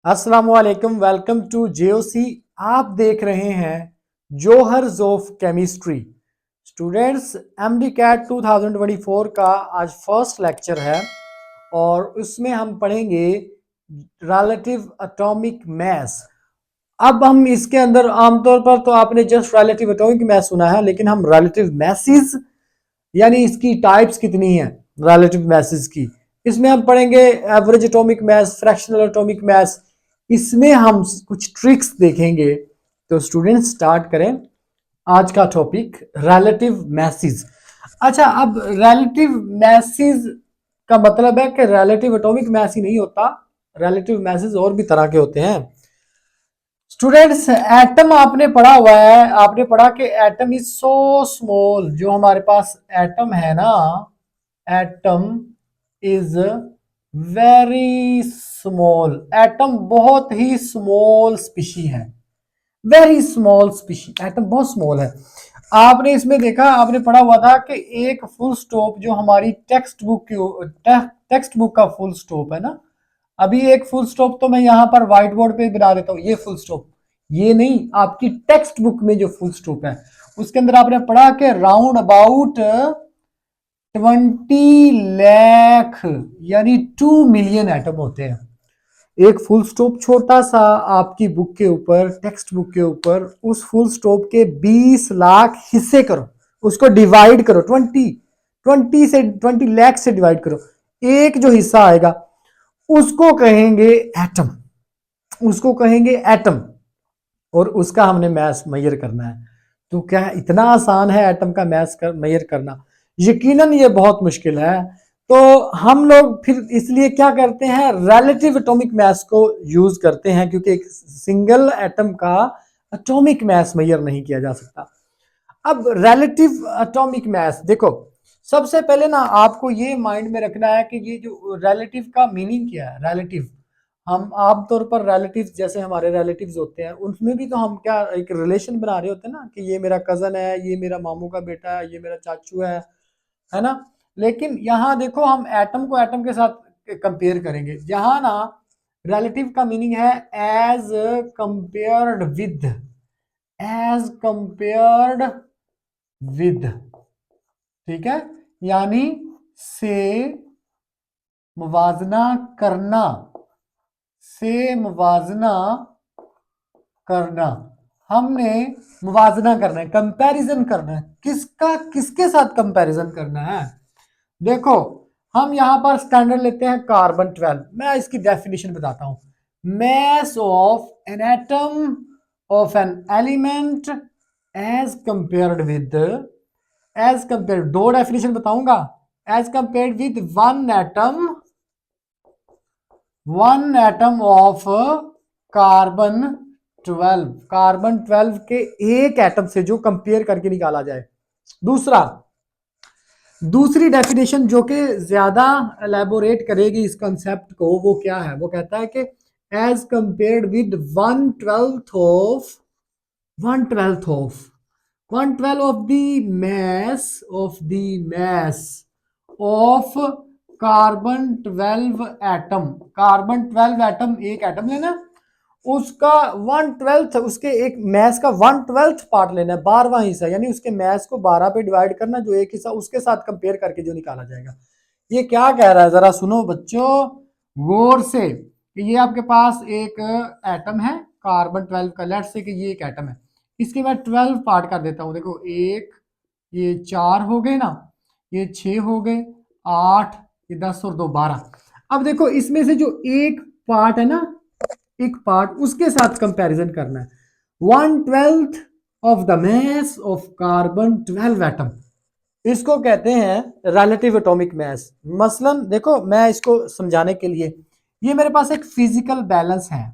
अस्सलामुअलैकुम, welcome to जेओसी। आप देख रहे हैं जोहर्स of chemistry. Students, MDCAT 2024 का आज फर्स्ट लेक्चर है और उसमें हम पढ़ेंगे रिलेटिव एटॉमिक मास। अब हम इसके अंदर आमतौर पर तो आपने जस्ट रिलेटिव एटॉमिक मास सुना है, लेकिन हम रिलेटिव मैसेज यानी इसकी टाइप्स कितनी है रिलेटिव मैसेज की, इसमें हम पढ़ेंगे average atomic mass, fractional atomic mass. इसमें हम कुछ ट्रिक्स देखेंगे। तो स्टूडेंट स्टार्ट करें आज का टॉपिक रिलेटिव मैसेज। अच्छा, अब रिलेटिव मैसेज का मतलब है कि रिलेटिव एटॉमिक मास ही नहीं होता, रिलेटिव मैसेज और भी तरह के होते हैं। स्टूडेंट्स, एटम आपने पढ़ा हुआ है, आपने पढ़ा कि एटम इज सो स्मॉल। जो हमारे पास एटम है ना, atom is very small. Atom बहुत ही स्मॉल स्पीशी है, वेरी स्मॉल स्पीशी। एटम बहुत स्मॉल है। आपने इसमें देखा, आपने पढ़ा हुआ था कि एक फुल स्टॉप जो हमारी टेक्स्ट बुक का फुल स्टॉप है ना, अभी एक फुल स्टॉप तो मैं यहां पर व्हाइट बोर्ड पे बना देता हूं, ये फुल स्टॉप। ये नहीं, आपकी टेक्स्ट बुक में जो फुल स्टॉप है उसके अंदर आपने पढ़ा कि राउंड अबाउट 20 लाख यानी 2 मिलियन एटम होते हैं। एक फुल स्टॉप छोटा सा आपकी बुक के ऊपर, टेक्स्ट बुक के ऊपर, उस फुल स्टॉप के 20 लाख हिस्से करो, उसको डिवाइड करो, 20 लाख से डिवाइड करो, एक जो हिस्सा आएगा उसको कहेंगे एटम, उसको कहेंगे एटम। और उसका हमने मैस मेजर करना है। तो क्या इतना आसान है एटम का मैस मेजर करना? यकीनन ये बहुत मुश्किल है। तो हम लोग फिर इसलिए क्या करते हैं, रिलेटिव एटॉमिक मैस को यूज करते हैं, क्योंकि एक सिंगल एटम का एटॉमिक मैस मेजर नहीं किया जा सकता। अब रिलेटिव एटॉमिक मैस देखो, सबसे पहले ना आपको ये माइंड में रखना है कि ये जो रिलेटिव का मीनिंग क्या है। रिलेटिव, हम आमतौर पर रिलेटिव्स, जैसे हमारे रिलेटिव्स होते हैं, उनमें भी तो हम क्या एक रिलेशन बना रहे होते हैं ना, कि ये मेरा कजन है, ये मेरा मामू का बेटा है, ये मेरा चाचू है ना। लेकिन यहाँ देखो, हम एटम को एटम के साथ कंपेयर करेंगे, जहां ना रिलेटिव का मीनिंग है as compared with, as compared with, ठीक है, यानी से मुवाजना करना, से मुवाजना करना। हमने मुवाजना करना है, कंपैरिजन करना है, किसका किसके साथ कंपैरिजन करना है। देखो, हम यहां पर स्टैंडर्ड लेते हैं कार्बन 12। मैं इसकी डेफिनेशन बताता हूं। Mass of an atom of an element as compared with, as compare, दो डेफिनेशन बताऊंगा। As compared with one atom of carbon 12, carbon 12 के एक एटम से जो कंपेयर करके निकाला जाए। दूसरी डेफिनेशन जो कि ज्यादा एलेबोरेट करेगी इस कंसेप्ट को, वो क्या है, वो कहता है कि as compared with 1/12 of the mass of carbon 12 atom. Carbon 12 atom, एक एटम लेना, उसका 1/12, उसके एक मैस का 1/12 पार्ट लेना है, 12वां हिस्सा, यानी उसके मैस को 12 पे डिवाइड करना, जो एक हिस्सा उसके साथ कंपेयर करके जो निकाला जाएगा। ये क्या कह रहा है, जरा सुनो बच्चों गौर से। ये आपके पास एक एटम है कार्बन 12 का, लेट्स से कि ये एक एटम है, इसके मैं 12 पार्ट कर देता हूं। देखो, एक, ये 4 हो गए ना, ये 6 हो गए, 8, ये 10 और 2 12। अब देखो, इसमें से जो एक पार्ट है ना, एक पार्ट, उसके साथ कंपैरिजन करना है। 1/12 of the mass of carbon 12 atom, इसको कहते हैं रिलेटिव एटॉमिक मास। मसलन देखो, मैं इसको समझाने के लिए, ये मेरे पास एक फिजिकल बैलेंस है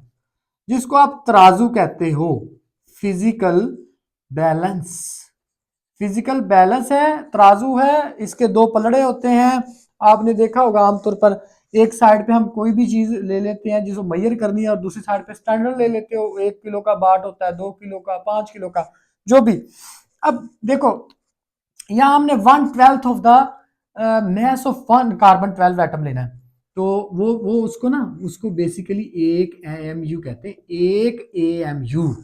जिसको आप तराजू कहते हो। फिजिकल बैलेंस, फिजिकल बैलेंस है, तराजू है, इसके दो पलड़े होते हैं। आपने देखा होगा आमतौर पर एक साइड पे हम कोई भी चीज ले लेते हैं जिसको मेजर करनी है, और दूसरी साइड पे स्टैंडर्ड ले लेते हो, 1 किलो का बाट होता है, 2 किलो का, 5 किलो का, जो भी। अब देखो, यहाँ हमने 1/12 of the mass of one carbon 12 atom लेना है। तो वो उसको ना, उसको बेसिकली एक AMU कहते हैं, एक AMU।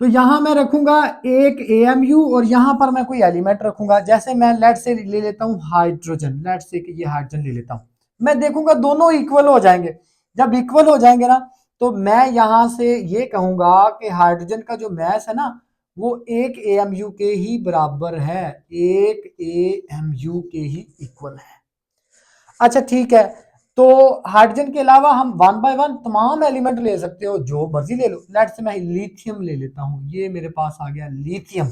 तो यहां मैं रखूंगा एक AMU और यहां पर मैं कोई एलिमेंट रखूंगा। जैसे मैं लेट से ले लेता हूं हाइड्रोजन, लेट से कि ये हाइड्रोजन ले लेता हूं। मैं देखूंगा दोनों इक्वल हो जाएंगे। जब इक्वल हो जाएंगे ना, तो मैं यहां से ये कहूंगा कि हाइड्रोजन का जो मास है ना, वो एक AMU के ही बराबर है, एक AMU के ही इक्वल है। अच्छा ठीक है, तो हाइड्रोजन के अलावा हम वन बाय वन तमाम एलिमेंट ले सकते हो, जो मर्जी ले लो। लेट से मैं लिथियम ले लेता हूं, ये मेरे पास आ गया लिथियम।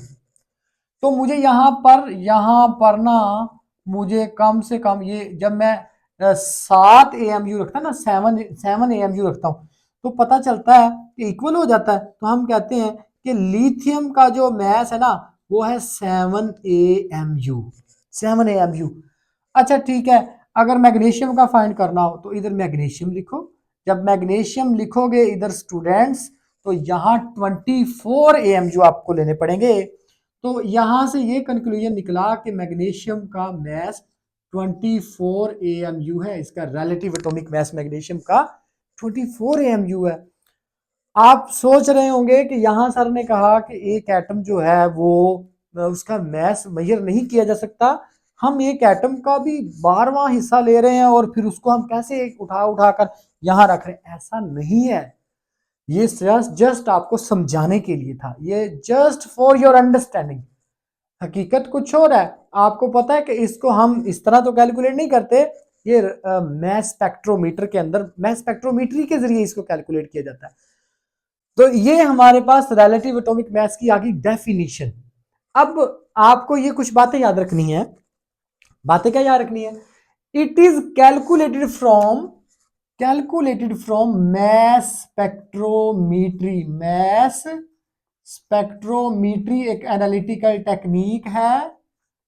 तो मुझे यहाँ पर ना, मुझे कम से कम ये जब मैं 7 AMU रखता ना, सेवन सेवन AMU रखता हूँ, तो पता चलता है कि इक्वल हो जाता है। तो हम कहते हैं कि लिथियम का जो मास है ना, वो है 7 AMU, 7 AMU। अच्छा ठीक है, अगर मैग्नीशियम का फाइंड करना हो तो इधर मैग्नीशियम लिखो। जब मैग्नीशियम लिखोगे इधर स्टूडेंट्स, तो यहाँ 24 AMU आपको लेने पड़ेंगे। तो यहां से ये कंक्लूजन निकला कि मैग्नीशियम का मास 24 AMU है। इसका रिलेटिव एटॉमिक मास मैग्नीशियम का 24 AMU है। आप सोच रहे होंगे कि यहां सर ने कहा कि एक एटम जो है वो उसका मास मेजर नहीं किया जा सकता। हम एक एटम का भी 12वां हिस्सा ले रहे हैं और फिर उसको हम कैसे उठा उठा कर यहां रख रहे हैं, ऐसा नहीं है। ये जस्ट आपको समझाने के लिए था, ये जस्ट फॉर योर अंडरस्टैंडिंग। हकीकत कुछ और है। आपको पता है कि इसको हम इस तरह तो कैलकुलेट नहीं करते, ये मैस स्पेक्ट्रोमीटर के अंदर, मैस स्पेक्ट्रोमीट्री के जरिए इसको कैलकुलेट किया जाता है। तो ये हमारे पास रिलेटिव एटॉमिक मास की आ गई डेफिनेशन। अब आपको ये कुछ बातें याद रखनी है। बातें क्या याद रखनी है? It is calculated from mass spectrometry. Mass spectrometry एक एनालिटिकल टेक्निक है।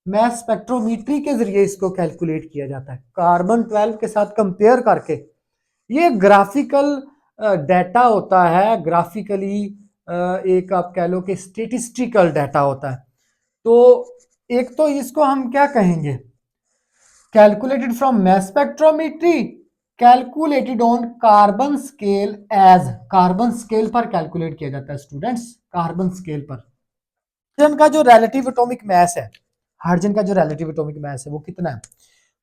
मैस स्पेक्ट्रोमीट्री के जरिए इसको कैलकुलेट किया जाता है, कार्बन 12 के साथ कंपेयर करके। ये ग्राफिकल डाटा होता है, ग्राफिकली एक आप कह लो कि स्टेटिस्टिकल डाटा होता है। तो एक तो इसको हम क्या कहेंगे, calculated from mass spectrometry, calculated on carbon scale, as carbon scale पर कैलकुलेट किया जाता है स्टूडेंट्स, कार्बन स्केल पर। हाइड्रोजन का जो रिलेटिव एटॉमिक मास है, हाइड्रोजन का जो रिलेटिव एटॉमिक मास है वो कितना है?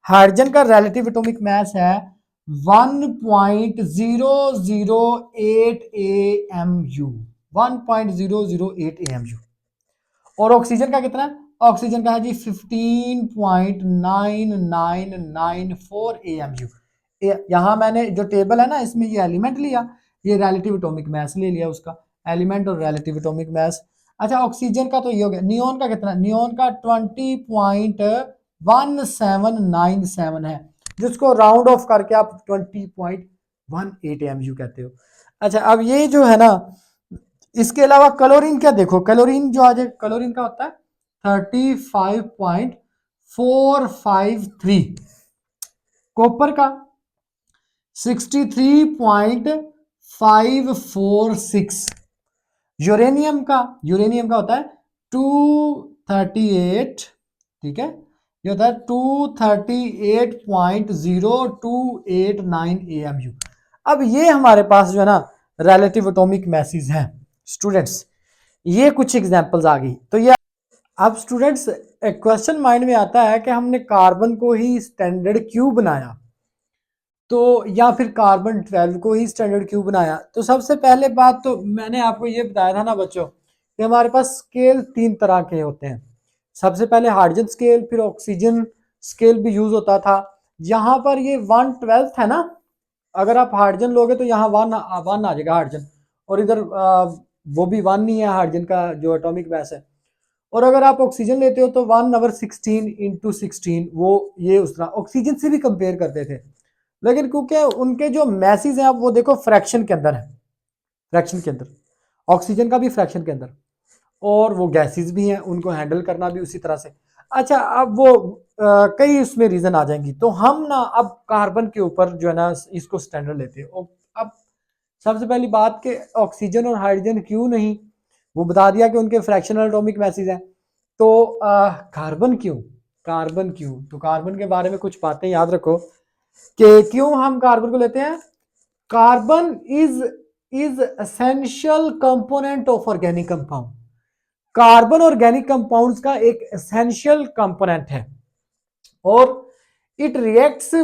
हाइड्रोजन का रिलेटिव एटॉमिक मास है 1.008 AMU, 1.008 AMU। और ऑक्सीजन का कितना है? ऑक्सीजन का है जी 15.9994 AMU। यहां मैंने जो टेबल है ना, इसमें ये एलिमेंट लिया, ये रिलेटिव एटॉमिक मास ले लिया उसका, एलिमेंट और रिलेटिव एटॉमिक मास। अच्छा ऑक्सीजन का तो ये हो गया। नियोन का कितना? नियोन का 20.1797 है, जिसको राउंड ऑफ करके आप 20.18 AMU कहते हो। अच्छा अब ये जो है ना, इसके अलावा क्लोरीन क्या देखो, क्लोरीन जो आ जाए, क्लोरीन का होता है 35.453, कॉपर का 63.546, यूरेनियम का होता है 238, ठीक है, ये होता है 238.0289 AMU। अब ये हमारे पास जो है ना रिलेटिव एटॉमिक मैसेज हैं स्टूडेंट्स। ये कुछ एग्जांपल्स आ गई। तो ये अब स्टूडेंट्स एक क्वेश्चन माइंड में आता है कि हमने कार्बन को ही स्टैंडर्ड क्यों बनाया, तो या फिर कार्बन 12 को ही स्टैंडर्ड क्यों बनाया। तो सबसे पहले बात तो मैंने आपको ये बताया था ना बच्चों कि हमारे पास स्केल 3 तरह के होते हैं। सबसे पहले हाइड्रोजन स्केल, फिर ऑक्सीजन स्केल भी यूज होता था। यहाँ पर ये 1/12 है ना, अगर आप हाइड्रोजन लोगे तो यहाँ वन वन आ जाएगा हाइड्रोजन, और इधर वो भी वन नहीं है हाइड्रोजन का जो एटॉमिक मास है। और अगर आप ऑक्सीजन लेते हो तो 1/16 वो ये उस तरह ऑक्सीजन से भी कंपेयर करते थे। लेकिन क्योंकि उनके जो मैसेज हैं वो देखो फ्रैक्शन के अंदर है, फ्रैक्शन के अंदर, ऑक्सीजन का भी फ्रैक्शन के अंदर, और वो गैसेस भी हैं, उनको हैंडल करना भी उसी तरह से। अच्छा अब वो कई उसमें रीजन आ जाएंगी, तो हम ना अब कार्बन के ऊपर जो है ना इसको स्टैंडर्ड लेते हैं। अब सबसे पहली बात कि ऑक्सीजन और हाइड्रोजन क्यों नहीं, वो बता दिया कि उनके फ्रैक्शनल एटॉमिक मैसेज हैं। तो कार्बन क्यों, कार्बन क्यों? तो कार्बन के बारे में कुछ बातें याद रखो कि क्यों हम कार्बन को लेते हैं? Carbon is essential component of organic compound. Carbon organic compounds का एक एसेंशियल कंपोनेंट है और it reacts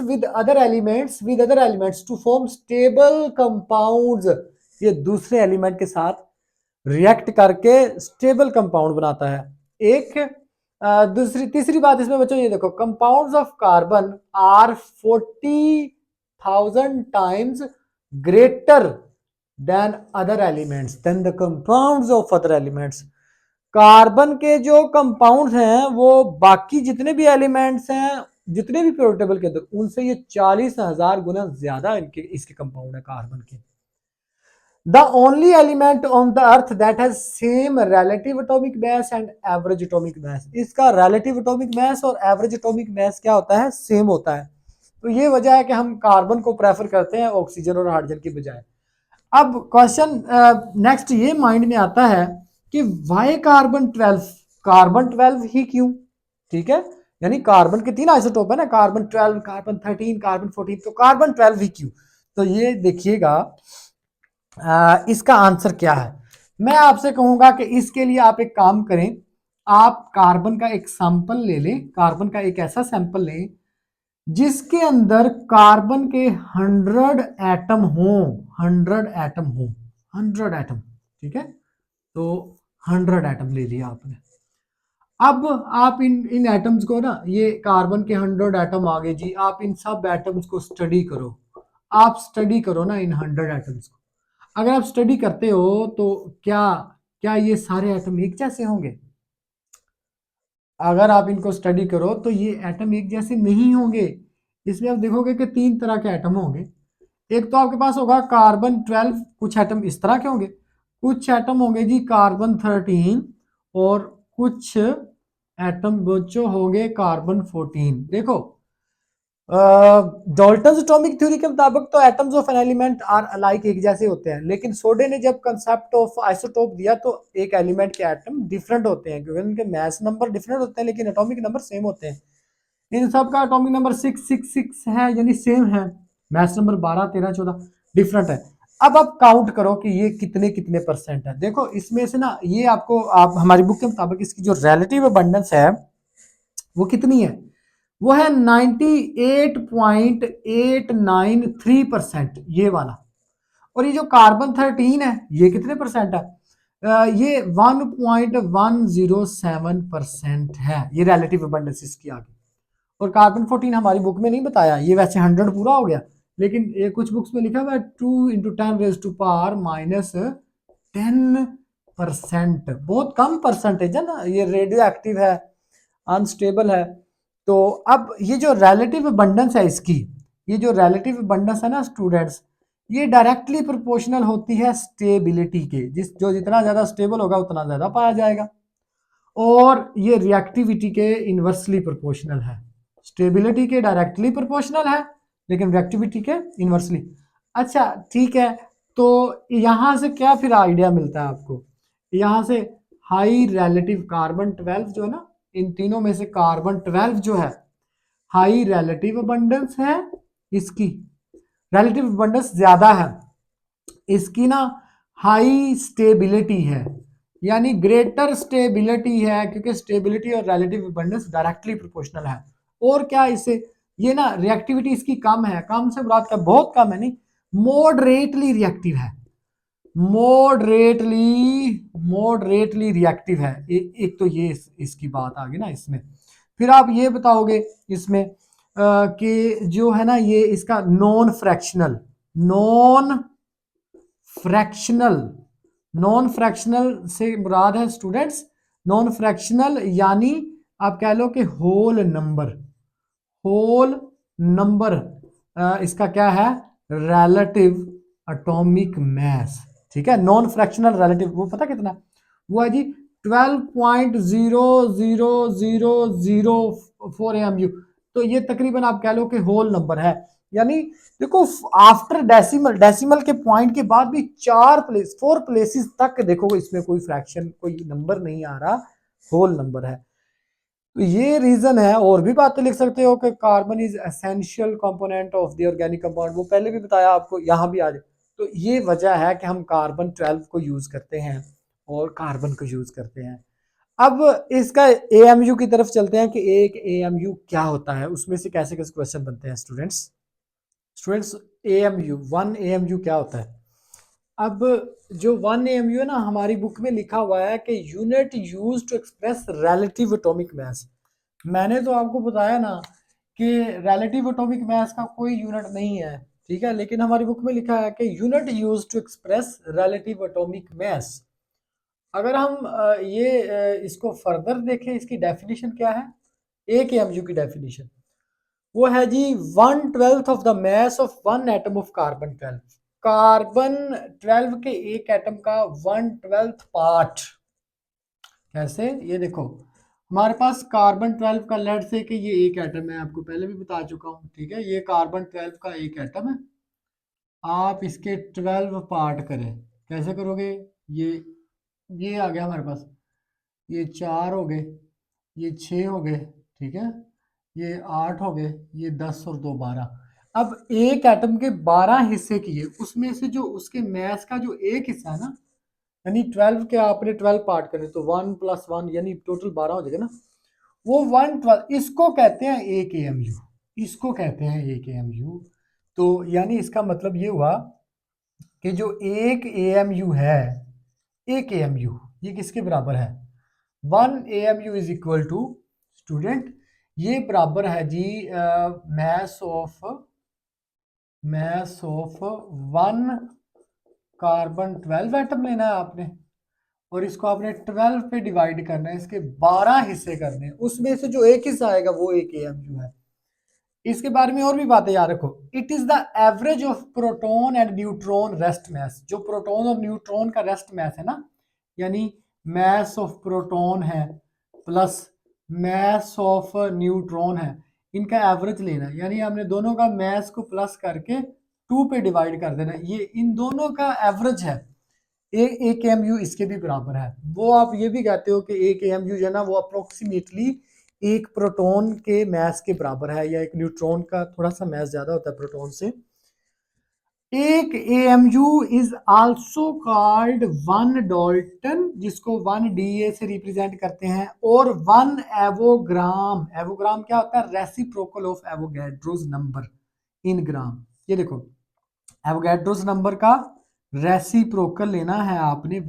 with other elements to form stable compounds। ये दूसरे एलिमेंट के साथ रिएक्ट करके स्टेबल कंपाउंड बनाता है। एक दूसरी तीसरी बात इसमें बच्चों ये देखो, compounds of carbon are 40,000 times greater than other elements than the compounds of other elements. Carbon के जो कंपाउंड्स हैं वो बाकी जितने भी एलिमेंट्स हैं, जितने भी पीरियोडिक टेबल के अंदर, उनसे ये 40,000 गुना ज्यादा इनके इसके कंपाउंड है कार्बन के। The only element on the earth that has same relative atomic mass and average atomic mass। इसका relative atomic mass और average atomic mass क्या होता है? सेम होता है। तो ये वजह है कि हम कार्बन को प्रेफर करते हैं ऑक्सीजन और हाइड्रोजन की बजाय। अब क्वेश्चन नेक्स्ट ये माइंड में आता है कि वाई कार्बन 12? कार्बन 12 ही क्यों? ठीक है, यानी कार्बन के 3 आइसोटोप है ना, कार्बन 12, कार्बन 13, कार्बन 14, तो कार्बन 12 ही क्यों? तो ये देखिएगा इसका आंसर क्या है। मैं आपसे कहूंगा कि इसके लिए आप एक काम करें, आप कार्बन का एक सैंपल ले लें, कार्बन का एक ऐसा सैंपल लें जिसके अंदर कार्बन के 100 एटम हो, 100 एटम हो, 100 एटम। ठीक है, तो 100 एटम ले लिया आपने। अब आप इन एटम्स को ना, ये कार्बन के 100 एटम आ गए जी, आप इन सब एटम्स को स्टडी करो। आप स्टडी करो ना इन 100 एटम्स को। अगर आप स्टडी करते हो तो क्या क्या ये सारे एटम एक जैसे होंगे? अगर आप इनको स्टडी करो तो ये एटम एक जैसे नहीं होंगे। इसमें आप देखोगे कि 3 तरह के एटम होंगे। एक तो आपके पास होगा कार्बन 12, कुछ एटम इस तरह के होंगे, कुछ एटम होंगे जी कार्बन 13 और कुछ एटम बच्चों होंगे कार्बन 14। देखो डाल्टन्स एटॉमिक थ्योरी के मुताबिक तो atoms of an element are alike, एक जैसे होते हैं, लेकिन सोडे ने जब कंसेप्ट ऑफ आइसोटोप दिया तो एक एलिमेंट के एटम डिफरेंट होते हैं, क्योंकि उनके मास नंबर डिफरेंट होते हैं लेकिन एटॉमिक नंबर सेम होते हैं। इन सब का एटॉमिक नंबर 666 है, यानी सेम है। मास नंबर 12, 13, 14 डिफरेंट है। अब आप काउंट करो कि ये कितने कितने परसेंट है। देखो इसमें से ना, ये आपको आप हमारी बुक के मुताबिक इसकी जो रिलेटिव अबंडेंस है वो कितनी है? वो है 98.893%, ये वाला। और ये जो कार्बन 13 है ये कितने परसेंट है? ये 1.107% है, ये रिलेटिव अबंडेंस इसकी आगे। और कार्बन 14 हमारी बुक में नहीं बताया, ये वैसे 100 पूरा हो गया, लेकिन ये कुछ बुक्स में लिखा हुआ है 2 × 10⁻⁻10%। बहुत कम परसेंटेज है ना, ये रेडियो एक्टिव है, अनस्टेबल है। तो अब ये जो रिलेटिव अबंडेंस है इसकी, ये जो रिलेटिव अबंडेंस है ना स्टूडेंट्स, ये डायरेक्टली प्रोपोर्शनल होती है स्टेबिलिटी के। जो जितना ज्यादा स्टेबल होगा उतना ज्यादा पाया जाएगा, और ये रिएक्टिविटी के इनवर्सली प्रोपोर्शनल है। स्टेबिलिटी के डायरेक्टली प्रोपोर्शनल है लेकिन रिएक्टिविटी के इनवर्सली। अच्छा ठीक है, तो यहां से क्या फिर आइडिया मिलता है आपको? यहां से हाई रिलेटिव कार्बन 12 जो है ना, इन तीनों में से कार्बन 12 जो है हाई रिलेटिव अबंडेंस है, इसकी रिलेटिव अबंडेंस ज्यादा है, इसकी ना हाई स्टेबिलिटी है, यानी ग्रेटर स्टेबिलिटी है, क्योंकि स्टेबिलिटी और रिलेटिव अबंडेंस डायरेक्टली प्रोपोर्शनल है। और क्या इससे ये ना रिएक्टिविटी इसकी कम है, कम से मुराद क्या, बहुत कम है नहीं, मॉडरेटली रिएक्टिव है, मॉडरेटली रिएक्टिव है। एक तो ये इसकी बात आ गई ना इसमें। फिर आप ये बताओगे इसमें कि जो है ना ये इसका नॉन फ्रैक्शनल से मुराद है स्टूडेंट्स, नॉन फ्रैक्शनल यानी आप कह लो कि होल नंबर इसका क्या है? रिलेटिव एटॉमिक मास। ठीक है, नॉन फ्रैक्शनल रिलेटिव वो पता कितना? वो है जी 12.00004 AMU। तो ये तकरीबन आप कह लो कि होल नंबर है, यानी देखो आफ्टर डेसिमल के पॉइंट के बाद भी 4 प्लेसेस तक देखो इसमें कोई फ्रैक्शन कोई नंबर नहीं आ रहा, होल नंबर है। तो ये रीजन है। और भी बातें लिख सकते हो कि carbon is essential component of the organic compound, वो पहले भी बताया आपको, यहाँ भी आ जाए। तो ये वजह है कि हम कार्बन 12 को यूज करते हैं और कार्बन को यूज करते हैं। अब इसका एएमयू की तरफ चलते हैं कि एक एएमयू क्या होता है, उसमें से कैसे कैसे क्वेश्चन बनते हैं स्टूडेंट्स। स्टूडेंट्स, एएमयू 1 एएमयू क्या होता है? अब जो 1 एएमयू है ना, हमारी बुक में लिखा हुआ है कि unit use to express relative atomic mass. मैंने तो आपको बताया ना कि रिलेटिव एटॉमिक मास का कोई यूनिट नहीं है, ठीक है, लेकिन हमारी बुक में लिखा है कि unit use to express relative atomic mass. अगर हम इसको फर्दर देखें, इसकी डेफिनेशन क्या है, एक एएमयू की डेफिनेशन वो है जी 1/12 of the mass of one atom of carbon 12। Carbon 12 के एक एटम का 1/12 पार्ट। कैसे? ये देखो, हमारे पास कार्बन 12 का, लेट से कि ये एक एटम है, आपको पहले भी बता चुका हूँ, ठीक है, ये कार्बन 12 का एक एटम है। आप इसके 12 पार्ट करें, कैसे करोगे? ये आ गया हमारे पास, ये 4 हो गए, ये 6 हो गए, ठीक है, ये 8 हो गए, ये 10 और 2 12। अब एक एटम के 12 हिस्से किए, उसमें से जो उसके मैस का जो एक हिस्सा है ना, यानी 12 के आपने 12 पार्ट करे तो 1 + 1 यानी टोटल 12 हो जाएगा ना, वो 1/12 इसको कहते हैं एक एएमयू। इसको कहते हैं एक एएमयू। तो यानी इसका मतलब ये हुआ कि जो एक एएमयू है, एक एएमयू ये किसके बराबर है? 1 AMU is equal to, student, ये बराबर है जी मैस ऑफ 1 कार्बन 12 एटम लेना है आपने, और इसको आपने 12 पे डिवाइड करना है, इसके 12 हिस्से करने हैं, उसमें से जो एक हिस्सा आएगा वो एक एएमयू है। इसके बारे में और भी बातें याद रखो। It is the average of proton and neutron rest mass. जो प्रोटॉन और न्यूट्रॉन का रेस्ट मैस है ना, यानी मैस ऑफ प्रोटॉन है प्लस मैस ऑफ न्यूट्रॉन है, इनका एवरेज लेना है, यानी हमने दोनों का मैस को प्लस करके 2 पे डिवाइड कर देना है, ये इन दोनों का एवरेज है। एक एएमयू इसके भी बराबर है। वो आप ये भी कहते हो कि एक एएमयू जो है ना, वो अप्रोक्सीमेटली एक प्रोटॉन के मैस के बराबर है, या एक न्यूट्रॉन का थोड़ा सा मैस ज्यादा होता है प्रोटॉन से। एक AMU is also called 1 Dalton, जिसको 1 डीए से रिप्रेजेंट करते हैं, और 1 एवोग्राम। एवोग्राम क्या होता है? Reciprocal of Avogadro's number in gram. ये देखो, एवोगैड्रोस नंबर का रेसिप्रोकल लेना है आपने,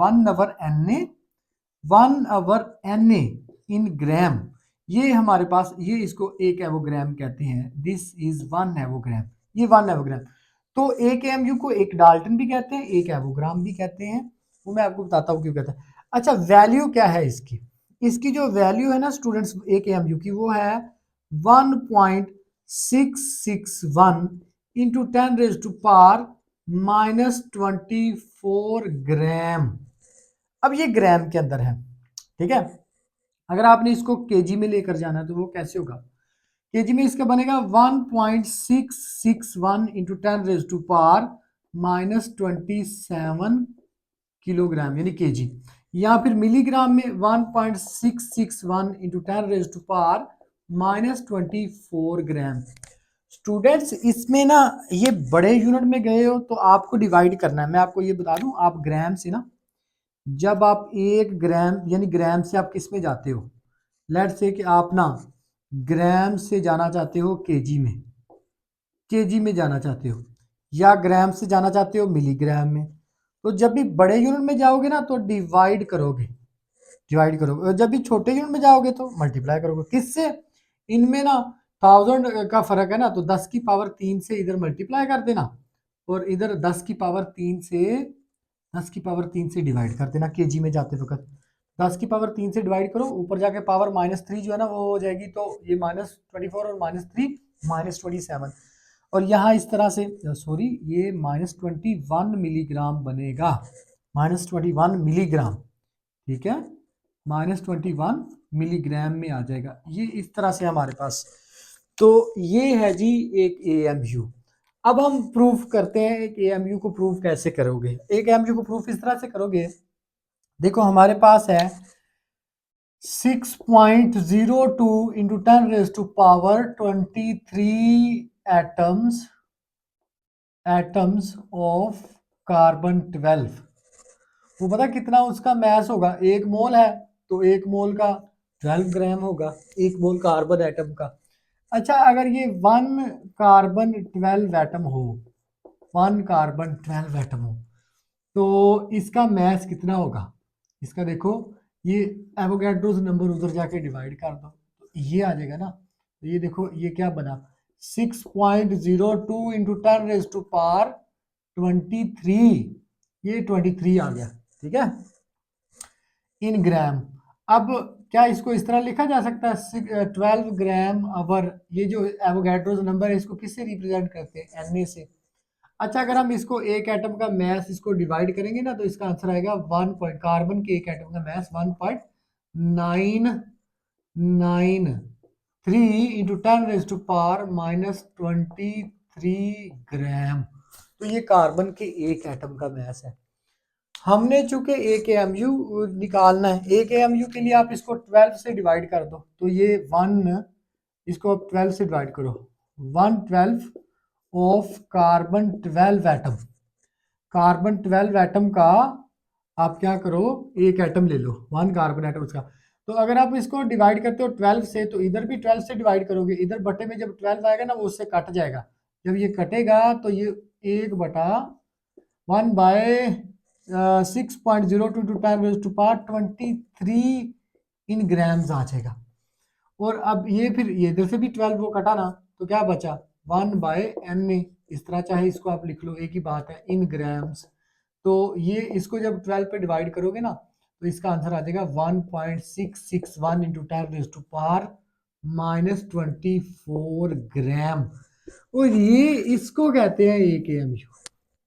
1/NA इन ग्राम। ये हमारे पास, ये इसको एक एवोग्राम कहते हैं, दिस इज 1 एवोग्राम, ये 1 एवोग्राम। तो एक एएमयू को एक डाल्टन भी कहते हैं, एक एवोग्राम भी कहते हैं, वो मैं आपको बताता हूँ क्यों कहते हैं। अच्छा, वैल्यू क्या है इसकी? इसकी जो वैल्यू है ना स्टूडेंट्स, एक एएमयू की, वो है 1.661 इंटू 10⁻⁻24 ग्राम। अब ये ग्राम के अंदर है, ठीक है। अगर आपने इसको केजी में लेकर जाना है तो वो कैसे होगा? केजी में इसका बनेगा 1.661 इंटू 10⁻⁻27 किलोग्राम, यानी केजी। या फिर मिलीग्राम में 1.661 इंटू 10⁻⁻24 ग्राम। स्टूडेंट्स, इसमें ना ये बड़े यूनिट में गए हो तो आपको डिवाइड करना है। मैं आपको ये बता दूं, आप ग्राम से ना, जब आप 1 ग्राम यानी ग्राम से आप किस में जाते हो, लेट से कि आप ना ग्राम से जाना चाहते हो केजी में, केजी में जाना चाहते हो, या ग्राम से जाना चाहते हो मिलीग्राम में, तो जब भी बड़े यूनिट में जाओगे ना तो डिवाइड करोगे, डिवाइड करोगे, और जब भी छोटे यूनिट में जाओगे तो मल्टीप्लाई करोगे। किससे? इनमें ना 1000 का फर्क है ना, तो 10 की पावर 3 से इधर मल्टीप्लाई कर देना, और इधर 10 की पावर 3 से, 10 की पावर 3 से डिवाइड कर देना केजी में जाते वक्त। 10 की पावर 3 से डिवाइड करो, ऊपर जाके पावर -3 जो है ना वो हो जाएगी, तो ये -24 और -3 -27, और यहाँ इस तरह से, सॉरी, ये -21 मिलीग्राम बनेगा, -21 मिलीग्राम, ठीक है, -21 मिलीग्राम में आ जाएगा, ये इस तरह से हमारे पास। तो ये है जी एक एएमयू। अब हम प्रूफ करते हैं एक एएमयू को प्रूफ कैसे करोगे। एक एएमयू को प्रूफ इस तरह से करोगे, देखो हमारे पास है 6.02 into 10 raised to power 23 atoms of carbon 12। वो पता कितना उसका मैस होगा, 1 मोल है तो 1 मोल का 12 ग्राम होगा, 1 मोल कार्बन एटम का। अच्छा, अगर ये 1 कार्बन 12 एटम हो तो इसका मैस कितना होगा? इसका देखो, ये एवोगैड्रोस नंबर उधर जाके डिवाइड कर दो तो ये आ जाएगा ना। तो ये देखो ये क्या बना, 6.02 इंटू 10 रेज टू पावर 23, ये 23 आ गया, ठीक है, इन ग्राम। अब क्या इसको इस तरह लिखा जा सकता है 12 ग्राम अवर, ये जो एवोगैड्रोस नंबर है इसको किससे रिप्रेजेंट करते हैं? Na से। अच्छा, अगर हम इसको एक एटम का मैस इसको डिवाइड करेंगे ना तो इसका आंसर आएगा 1 पॉइंट, कार्बन के एक एटम का mass 1.993 into 10 raise to power -23 gram. तो ये कार्बन के एक एटम का मैस है। हमने चूंकि एक एएमयू निकालना है, एक एएमयू के लिए आप इसको 12 से डिवाइड कर दो तो ये 1, इसको आप 12 से डिवाइड करो, 1/12 of carbon 12 atom. Carbon 12 atom का आप क्या करो, एक एटम ले लो, 1 कार्बन एटम उसका। तो अगर आप इसको डिवाइड करते हो 12 से तो इधर भी 12 से डिवाइड करोगे, इधर बटे में जब 12 आएगा ना वो उससे कट जाएगा, जब ये कटेगा तो ये 1/1/6.02 to 10 raise to power 23 in grams आ जाएगा। और अब ये फिर ये इधर से भी 12 वो कटा ना तो क्या बचा, 1/Na। इस तरह चाहे इसको आप लिख लो, एक ही बात है, इन ग्राम्स। तो ये इसको जब 12 पे डिवाइड करोगे ना तो इसका आंसर आ जाएगा 1.661 इंटू 10 रेज़ टू पावर -24 ग्राम। और ये इसको कहते हैं एक एएमयू।